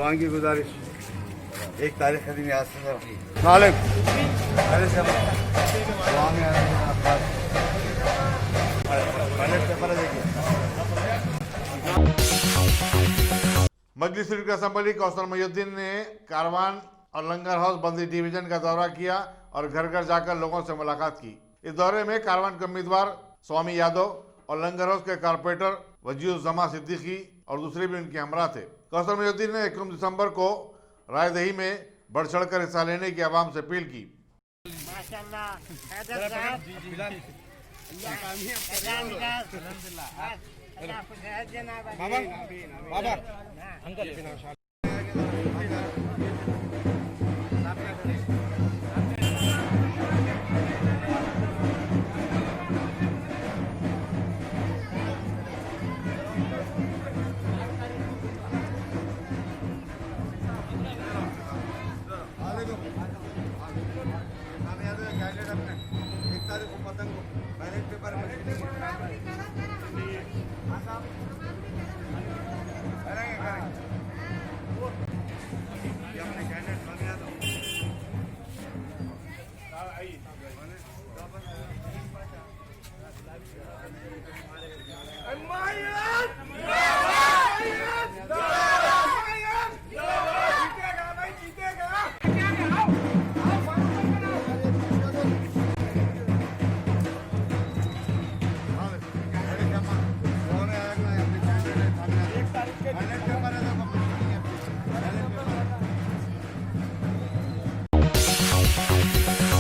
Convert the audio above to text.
भगवान की गुजारिश, एक तारीख का दिन याद से मालिक पहले से दुआ में मजलिस स्पीकर असम्बली कौसर मोहिउद्दीन ने कारवान और लंगर हाउस बंदी डिवीजन का दौरा किया और घर घर जाकर लोगों से मुलाकात की। इस दौरे में कारवान के उम्मीदवार स्वामी यादव और लंगर हाउस के कारपोरेटर वजीउज़्ज़मा सिद्दीकी और दूसरे भी उनके हमरा थे। कौसर मोहिउद्दीन ने 21 दिसंबर को रायदही में बढ़ चढ़ कर हिस्सा लेने की आवाम से अपील की। बाबा